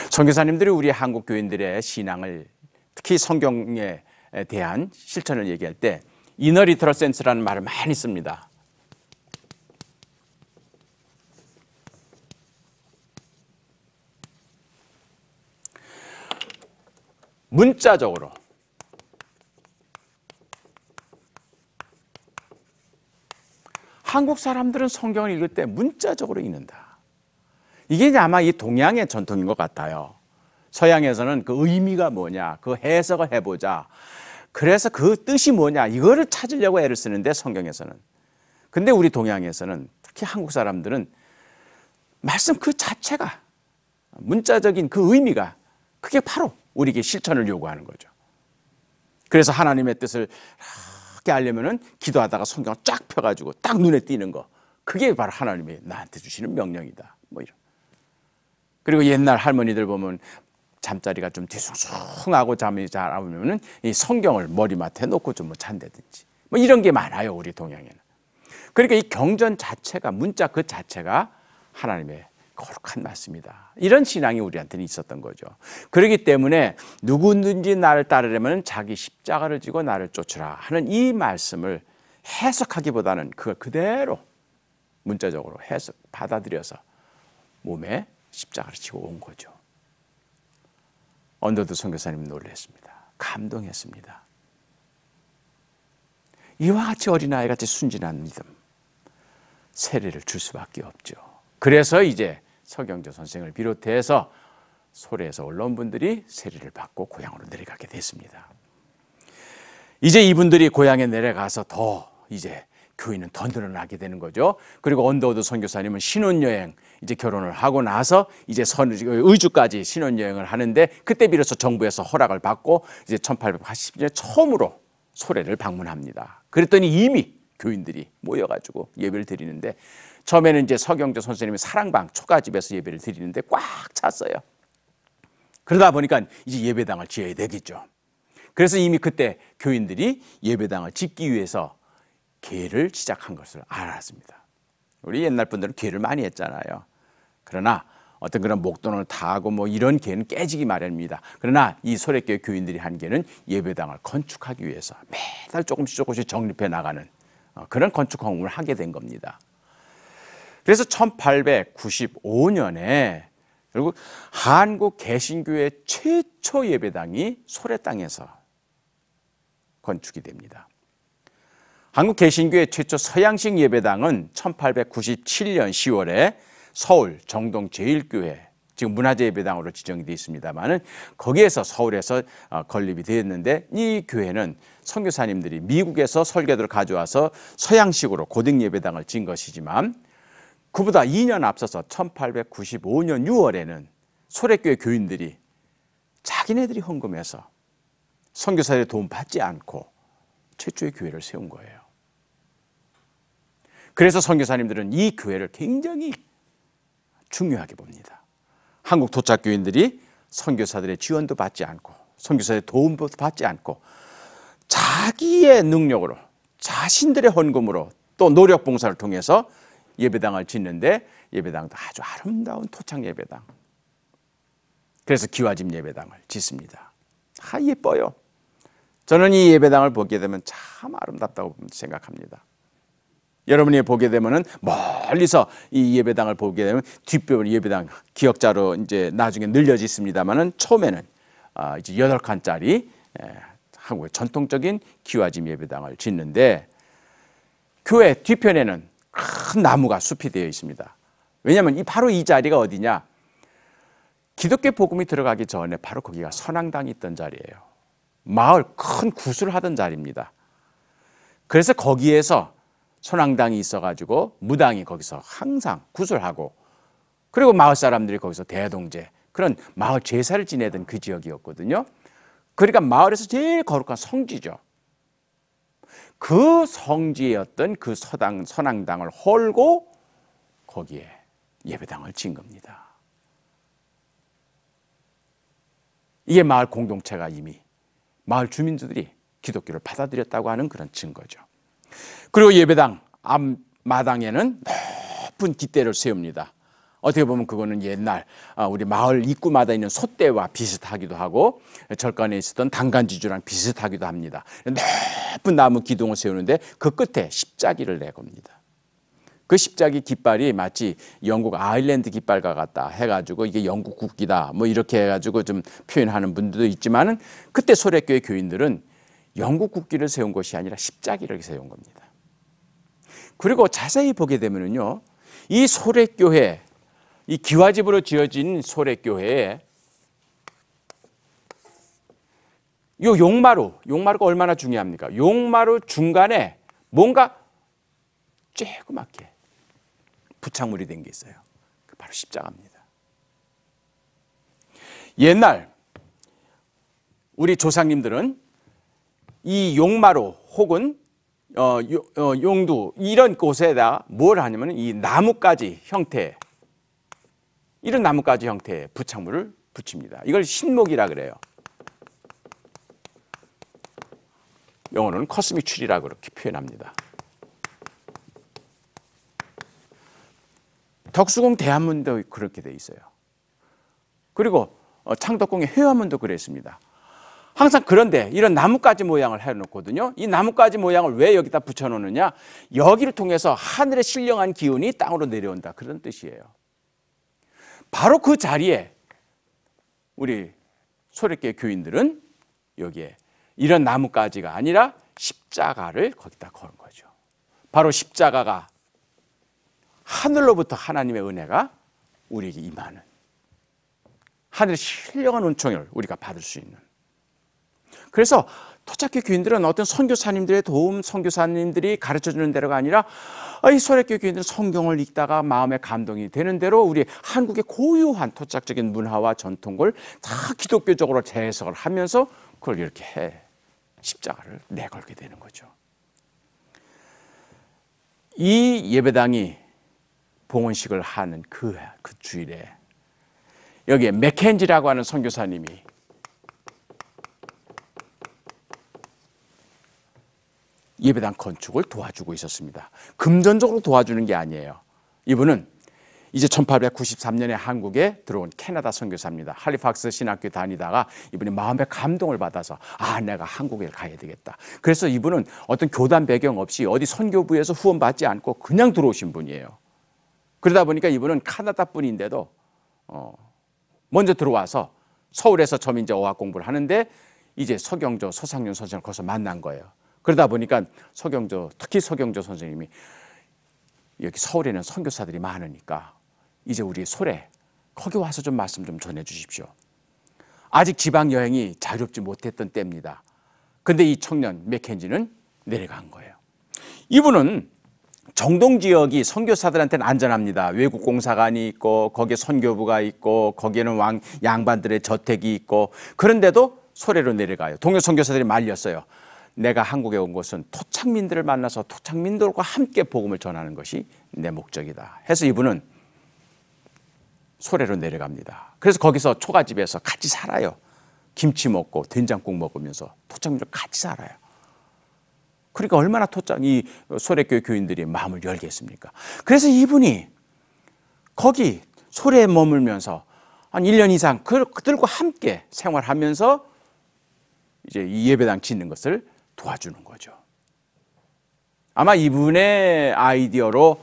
선교사님들이 우리 한국 교인들의 신앙을, 특히 성경에 대한 실천을 얘기할 때 이너 리터럴 센스라는 말을 많이 씁니다. 문자적으로 한국 사람들은 성경을 읽을 때 문자적으로 읽는다. 이게 아마 이 동양의 전통인 것 같아요. 서양에서는 그 의미가 뭐냐, 그 해석을 해보자. 그래서 그 뜻이 뭐냐, 이거를 찾으려고 애를 쓰는데 성경에서는. 근데 우리 동양에서는, 특히 한국 사람들은 말씀 그 자체가, 문자적인 그 의미가, 그게 바로 우리에게 실천을 요구하는 거죠. 그래서 하나님의 뜻을 이렇게 알려면은 기도하다가 성경을 쫙 펴가지고 딱 눈에 띄는 거, 그게 바로 하나님이 나한테 주시는 명령이다. 뭐 이런. 그리고 옛날 할머니들 보면 잠자리가 좀 뒤숭숭하고 잠이 잘 안 오면은 이 성경을 머리맡에 놓고 좀 뭐 잔다든지 뭐 이런 게 많아요, 우리 동양에는. 그러니까 이 경전 자체가, 문자 그 자체가 하나님의 거룩한 말씀이다. 이런 신앙이 우리한테는 있었던 거죠. 그렇기 때문에 누구든지 나를 따르려면 자기 십자가를 지고 나를 쫓으라 하는 이 말씀을 해석하기보다는 그걸 그대로 문자적으로 해석 받아들여서 몸에 십자가를 지고 온 거죠. 언더드 선교사님 놀랐습니다. 감동했습니다. 이와 같이 어린아이 같이 순진한 믿음, 세례를 줄 수밖에 없죠. 그래서 이제 서경조 선생을 비롯해서 소래에서 올라온 분들이 세례를 받고 고향으로 내려가게 됐습니다. 이제 이분들이 고향에 내려가서 더 이제 교인은 더 늘어나게 되는 거죠. 그리고 언더우드 선교사님은 신혼여행, 이제 결혼을 하고 나서 이제 의주까지 신혼여행을 하는데, 그때 비로소 정부에서 허락을 받고 이제 1880년에 처음으로 소래를 방문합니다. 그랬더니 이미 교인들이 모여가지고 예배를 드리는데, 처음에는 이제 서경조 선생님이 사랑방 초가집에서 예배를 드리는데 꽉 찼어요. 그러다 보니까 이제 예배당을 지어야 되겠죠. 그래서 이미 그때 교인들이 예배당을 짓기 위해서 계를 시작한 것을 알았습니다. 우리 옛날 분들은 계를 많이 했잖아요. 그러나 어떤 그런 목돈을 타고 뭐 이런 계는 깨지기 마련입니다. 그러나 이 소래교회 교인들이 한 계는 예배당을 건축하기 위해서 매달 조금씩 적립해 나가는 그런 건축 공업을 하게 된 겁니다. 그래서 1895년에 결국 한국 개신교회 최초 예배당이 소래 땅에서 건축이 됩니다. 한국 개신교회 최초 서양식 예배당은 1897년 10월에 서울 정동 제1교회, 지금 문화재 예배당으로 지정이 되어 있습니다만은 거기에서 서울에서 건립이 되었는데, 이 교회는 선교사님들이 미국에서 설교들을 가져와서 서양식으로 고등 예배당을 지은 것이지만, 그보다 2년 앞서서 1895년 6월에는 소래교회 교인들이 자기네들이 헌금해서 선교사들의 도움 받지 않고 최초의 교회를 세운 거예요. 그래서 선교사님들은 이 교회를 굉장히 중요하게 봅니다. 한국 도착교인들이 선교사들의 지원도 받지 않고 선교사의 도움도 받지 않고 자기의 능력으로, 자신들의 헌금으로 또 노력 봉사를 통해서 예배당을 짓는데, 예배당도 아주 아름다운 토착 예배당, 그래서 기와집 예배당을 짓습니다. 예뻐요. 저는 이 예배당을 보게 되면 참 아름답다고 생각합니다. 여러분이 보게 되면은 멀리서 이 예배당을 보게 되면 뒷벽 예배당 기역자로 이제 나중에 늘려져 있습니다만은, 처음에는 이제 8칸짜리 한국의 전통적인 기와집 예배당을 짓는데, 교회 뒤편에는 큰 나무가 숲이 되어 있습니다. 왜냐하면 바로 이 자리가 어디냐? 기독교 복음이 들어가기 전에 바로 거기가 선앙당이 있던 자리예요. 마을 큰 구슬을 하던 자리입니다. 그래서 거기에서 선앙당이 있어가지고 무당이 거기서 항상 구슬하고, 그리고 마을 사람들이 거기서 대동제, 그런 마을 제사를 지내던 그 지역이었거든요. 그러니까 마을에서 제일 거룩한 성지죠. 그 성지였던 그 선앙당을 헐고 거기에 예배당을 지은 겁니다. 이게 마을 공동체가 이미 마을 주민들이 기독교를 받아들였다고 하는 그런 증거죠. 그리고 예배당 앞마당에는 높은 깃대를 세웁니다. 어떻게 보면 그거는 옛날 우리 마을 입구마다 있는 솥대와 비슷하기도 하고 절간에 있었던 당간지주랑 비슷하기도 합니다. 높은 나무 기둥을 세우는데 그 끝에 십자기를 내겁니다. 그 십자기 깃발이 마치 영국 아일랜드 깃발과 같다 해가지고 이게 영국 국기다 뭐 이렇게 해가지고 좀 표현하는 분들도 있지만은 그때 소래교회 교인들은 영국 국기를 세운 것이 아니라 십자기를 세운 겁니다. 그리고 자세히 보게 되면은요, 이 소래교회, 이 기와집으로 지어진 소래교회에 요 용마루가 얼마나 중요합니까? 용마루 중간에 뭔가 쬐그맣게 부착물이 된 게 있어요. 바로 십자가입니다. 옛날 우리 조상님들은 이 용마루 혹은 용두 이런 곳에다 뭘 하냐면 이 나뭇가지 형태, 이런 나뭇가지 형태의 부착물을 붙입니다. 이걸 신목이라 그래요. 영어로는 커스믹 추리라고 그렇게 표현합니다. 덕수궁 대한문도 그렇게 돼 있어요. 그리고 창덕궁의 회화문도 그랬습니다. 항상 그런데 이런 나뭇가지 모양을 해놓거든요. 이 나뭇가지 모양을 왜 여기다 붙여놓느냐? 여기를 통해서 하늘의 신령한 기운이 땅으로 내려온다, 그런 뜻이에요. 바로 그 자리에 우리 소래교회 교인들은 여기에 이런 나뭇가지가 아니라 십자가를 거기다 걸은 거죠. 바로 십자가가 하늘로부터 하나님의 은혜가 우리에게 임하는, 하늘의 신령한 은총을 우리가 받을 수 있는. 그래서 토착교회 교인들은 어떤 선교사님들의 도움, 선교사님들이 가르쳐주는 대로가 아니라 이 소래교회 교인들은 성경을 읽다가 마음에 감동이 되는 대로 우리 한국의 고유한 토착적인 문화와 전통을 다 기독교적으로 재해석을 하면서 그걸 이렇게 해 십자가를 내걸게 되는 거죠. 이 예배당이 봉헌식을 하는 그 주일에 여기에 맥켄지라고 하는 선교사님이 예배당 건축을 도와주고 있었습니다. 금전적으로 도와주는 게 아니에요. 이분은 이제 1893년에 한국에 들어온 캐나다 선교사입니다. 할리팍스 신학교 다니다가 이분이 마음의 감동을 받아서 내가 한국에 가야 되겠다. 그래서 이분은 어떤 교단 배경 없이 어디 선교부에서 후원받지 않고 그냥 들어오신 분이에요. 그러다 보니까 이분은 카나다 분인데도 먼저 들어와서 서울에서 처음 이제 어학 공부를 하는데 이제 서경조, 서상윤 선생을 거기서 만난 거예요. 그러다 보니까 특히 서경조 선생님이 여기 서울에는 선교사들이 많으니까 이제 우리 소래 거기 와서 좀 말씀 좀 전해 주십시오. 아직 지방 여행이 자유롭지 못했던 때입니다. 근데 이 청년 맥켄지는 내려간 거예요. 이분은 정동 지역이 선교사들한테는 안전합니다. 외국 공사관이 있고 거기에 선교부가 있고 거기에는 양반들의 저택이 있고, 그런데도 소래로 내려가요. 동료 선교사들이 말렸어요. 내가 한국에 온 것은 토착민들을 만나서 토착민들과 함께 복음을 전하는 것이 내 목적이다 해서 이분은 소래로 내려갑니다. 그래서 거기서 초가집에서 같이 살아요. 김치 먹고 된장국 먹으면서 토착민들 같이 살아요. 그러니까 얼마나 이 소래교회 교인들이 마음을 열겠습니까? 그래서 이분이 거기 소래에 머물면서 한 1년 이상 그들과 함께 생활하면서 이제 이 예배당 짓는 것을 도와주는 거죠. 아마 이분의 아이디어로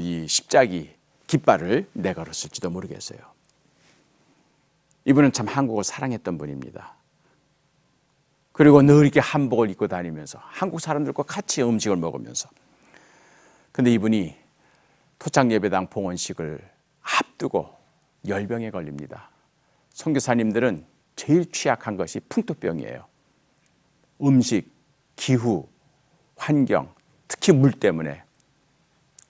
이 십자기 깃발을 내걸었을지도 모르겠어요. 이분은 참 한국을 사랑했던 분입니다. 그리고 늘 이렇게 한복을 입고 다니면서 한국 사람들과 같이 음식을 먹으면서. 근데 이분이 토착예배당 봉헌식을 앞두고 열병에 걸립니다. 선교사님들은 제일 취약한 것이 풍토병이에요. 음식, 기후, 환경, 특히 물 때문에.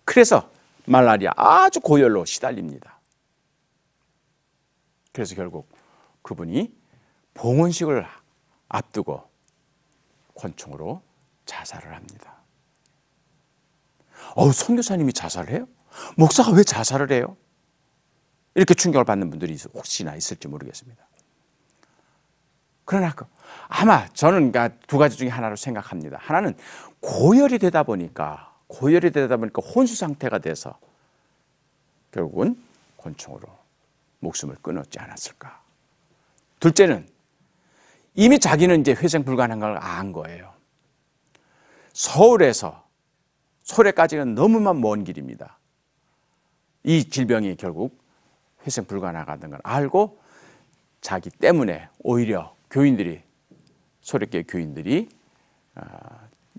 그래서 말라리아 아주 고열로 시달립니다. 그래서 결국 그분이 봉헌식을 앞두고 권총으로 자살을 합니다. 선교사님이 자살을 해요? 목사가 왜 자살을 해요? 이렇게 충격을 받는 분들이 혹시나 있을지 모르겠습니다. 그러나 아마 저는 두 가지 중에 하나로 생각합니다. 하나는 고열이 되다 보니까 혼수 상태가 돼서 결국은 곤충으로 목숨을 끊었지 않았을까. 둘째는 이미 자기는 이제 회생 불가능한 걸 안 거예요. 서울에서 소래까지는 너무만 먼 길입니다. 이 질병이 결국 회생 불가능하다는 걸 알고 자기 때문에 오히려 교인들이, 소래교회 교인들이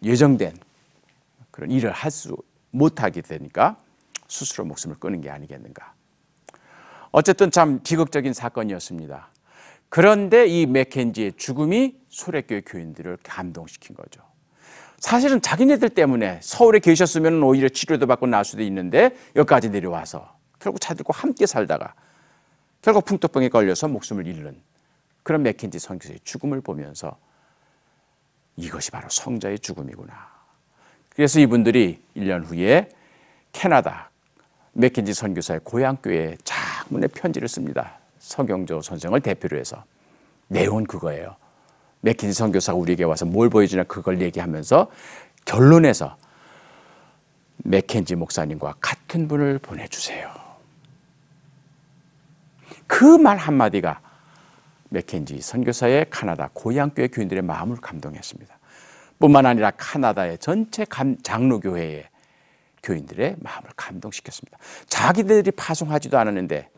예정된 그런 일을 할 수 못하게 되니까 스스로 목숨을 끊은 게 아니겠는가. 어쨌든 참 비극적인 사건이었습니다. 그런데 이 맥켄지의 죽음이 소래교회 교인들을 감동시킨 거죠. 사실은 자기네들 때문에 서울에 계셨으면 오히려 치료도 받고 나을 수도 있는데 여기까지 내려와서 결국 자들과 함께 살다가 결국 풍토병에 걸려서 목숨을 잃는 그런 맥켄지 선교사의 죽음을 보면서 이것이 바로 성자의 죽음이구나. 그래서 이분들이 1년 후에 캐나다 맥켄지 선교사의 고향교회에 장문의 편지를 씁니다. 서경조 선생을 대표로 해서. 내용은 그거예요. 맥켄지 선교사가 우리에게 와서 뭘 보여주냐 그걸 얘기하면서 결론에서 맥켄지 목사님과 같은 분을 보내주세요. 그 말 한마디가 맥켄지 선교사의 카나다 고향교회 교인들의 마음을 감동했습니다. 뿐만 아니라 카나다의 전체 장로교회의 교인들의 마음을 감동시켰습니다. 자기들이 파송하지도 않았는데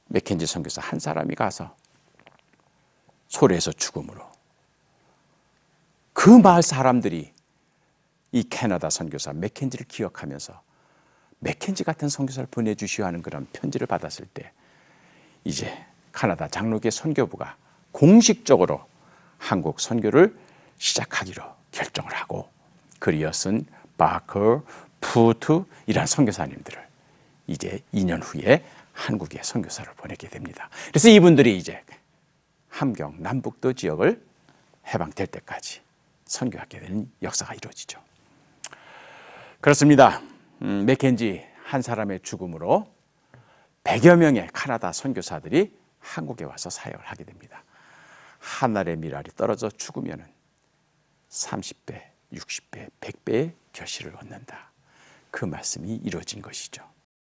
맥켄지 선교사 한 사람이 가서 소래에서 죽음으로 그 마을 사람들이 이 캐나다 선교사 맥켄지를 기억하면서 맥켄지 같은 선교사를 보내주시오 하는 그런 편지를 받았을 때 이제 카나다 장로교회 선교부가 공식적으로 한국 선교를 시작하기로 결정을 하고 글이어 쓴 바커, 푸트 이란 선교사님들을 이제 2년 후에 한국에 선교사를 보내게 됩니다. 그래서 이분들이 이제 함경 남북도 지역을 해방될 때까지 선교하게 되는 역사가 이루어지죠. 그렇습니다. 맥켄지 한 사람의 죽음으로 100여 명의 카나다 선교사들이 한국에 와서 사역을 하게 됩니다. 한 알의 밀알이 떨어져 죽으면 30배, 60배, 100배의 결실을 얻는다. 그 말씀이 이루어진 것이죠.